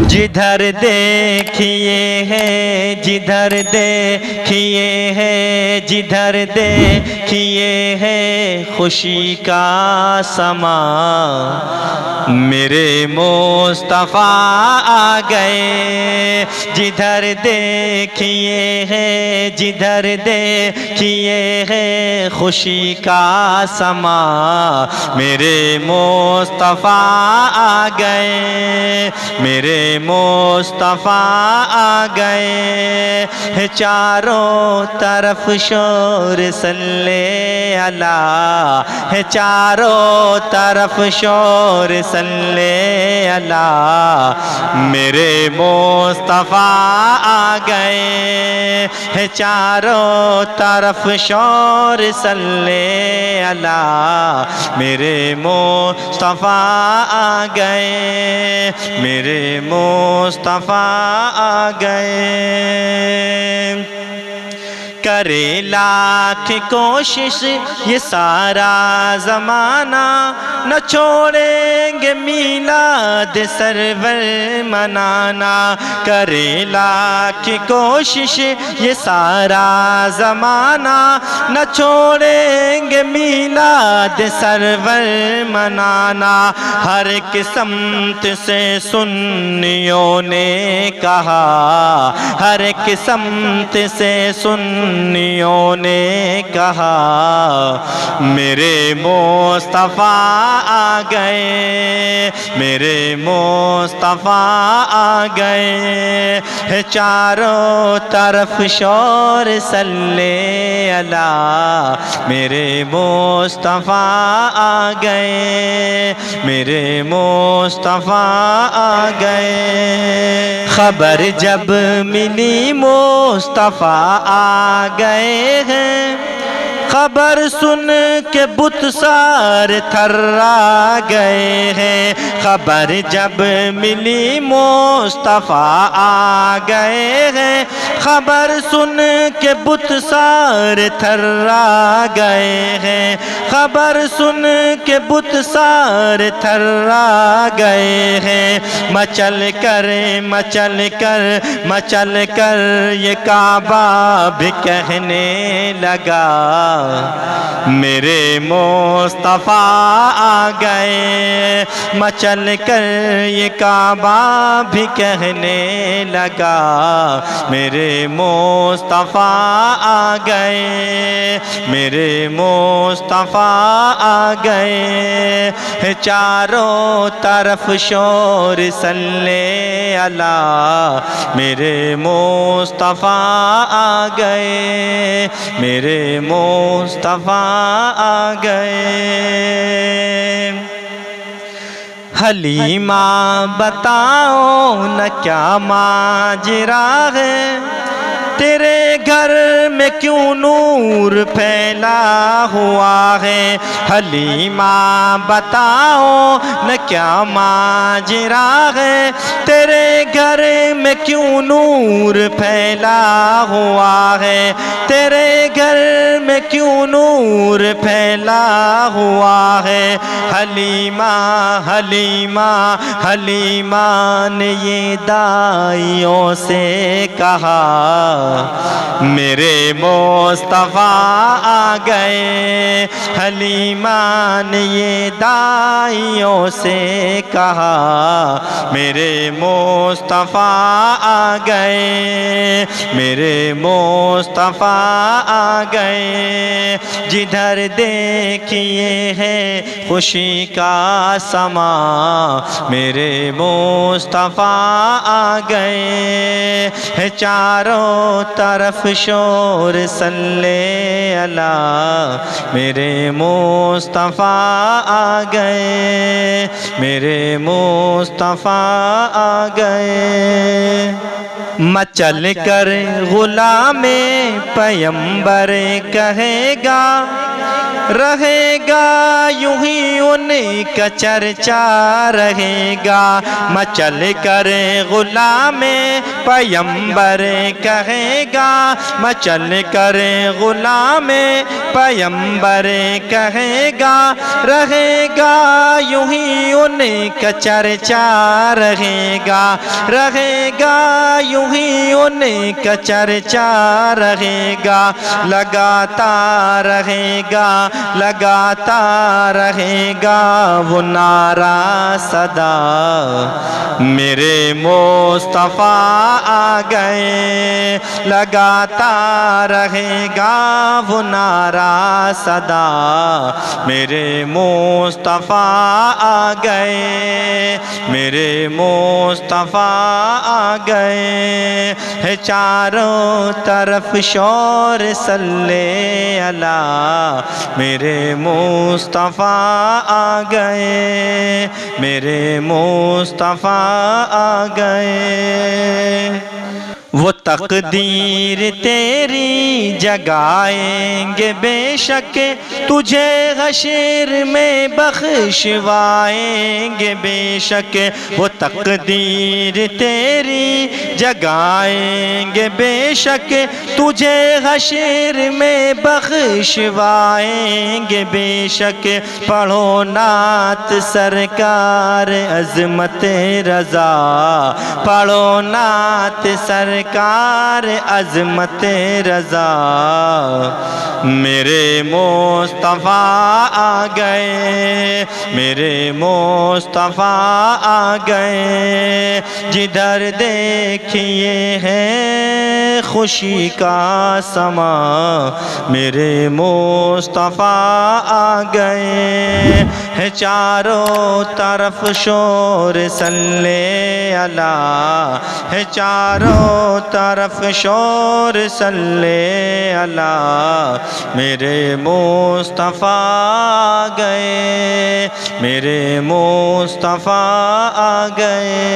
جدھر دیکھیے ہے جدھر دیکھیے ہے جدھر دیکھیے ہے خوشی کا سما میرے مصطفیٰ آ گئے جدھر دیکھیے ہے جدھر دیکھیے ہے خوشی کا سما میرے مصطفیٰ آ گئے میرے مصطفیٰ آ گئے چاروں طرف شور صلی اللہ ہے چاروں طرف شور صلی اللہ میرے مصطفیٰ آ گئے چاروں طرف شور صلی اللہ میرے مصطفیٰ آ گئے میرے مصطفیٰ آ گئے کرے لاکھ کوشش یہ سارا زمانہ نہ چھوڑیں گے میلاد سرور منانا کرے لاکھ کوشش یہ سارا زمانہ نہ چھوڑیں گے میلاد سرور منانا ہر ایک سمت سے سنیوں نے کہا ہر ایک سمت سے سنیوں نے کہا میرے مصطفیٰ آ گئے میرے مصطفیٰ آ گئے چاروں طرف شور صلی اللہ میرے مصطفیٰ آ گئے میرے مصطفیٰ آ گئے خبر جب ملی مصطفیٰ آ گئے ہیں خبر سن کے بت سار تھرا گئے ہیں خبر جب ملی مصطفیٰ آ گئے ہیں خبر سن کے بت سار تھرا گئے ہیں خبر سن کے بت سار تھرا گئے ہیں مچل کر مچل کر مچل کر یہ کعبہ بھی کہنے لگا میرے مصطفیٰ آ گئے مچل کر یہ کعبہ بھی کہنے لگا میرے مصطفیٰ آ گئے میرے مصطفیٰ آ گئے چاروں طرف شور صلی اللہ میرے مصطفیٰ آ گئے میرے مصطفیٰ آ گئے حلیمہ بتاؤ نہ کیا ماجرا ہے تیرے گھر میں کیوں نور پھیلا ہوا ہے حلیمہ بتاؤ نہ کیا ماجرا ہے تیرے گھر میں کیوں نور پھیلا ہوا ہے تیرے گھر میں کیوں نور پھیلا ہوا ہے حلیمہ حلیمہ حلیمہ نے یہ دائیوں سے کہا میرے مصطفیٰ آ گئے حلیمہ نے یہ دائیوں سے کہا میرے مصطفیٰ آ گئے میرے مصطفیٰ آ گئے جدھر دیکھیے ہے خوشی کا سما میرے مصطفیٰ آ گئے چاروں طرف شور صلی اللہ میرے مصطفیٰ آ گئے میرے مصطفیٰ آ گئے مچل کر غلام پیمبر کہے گا رہے گا یوں ہی ان کا چرچا رہے گا مچل کر غلام پیمبر کہے رہے گا، مچل کر غلام پیمبر کہے گا، رہے گا یوں ہی ان کا چرچا رہے گا، رہے گا یوں ہی ان کا چرچا رہے گا، لگاتا رہے گا، لگاتا رہے گا وہ نعرہ صدا، میرے مصطفیٰ آ گئے، لگاتا رہے گا وہ نعرہ صدا، میرے مصطفیٰ آ گئے، میرے مصطفیٰ آ گئے، ہے چاروں طرف شور صلی اللہ، میرے مصطفیٰ آ گئے، میرے مصطفیٰ آ گئے، وہ تقدیر تیری جگائیں گے بے شک، تجھے حشر میں بخشوائیں گے بے شک، وہ تقدیر تیری جگائیں گے بے شک، تجھے حشر میں بخشوائیں گے بے شک، پڑھو نعت سرکار عظمت رضا، پڑھو نعت سرکار عظمت رضا، میرے مصطفیٰ آ گئے، میرے مصطفیٰ آ گئے، جدھر دیکھیے ہے خوشی کا سما، میرے مصطفیٰ آ گئے، ہے چاروں طرف شور صلی اللہ، ہے چاروں طرف شور صلی اللہ، میرے مصطفیٰ آ گئے، میرے مصطفیٰ آ گئے۔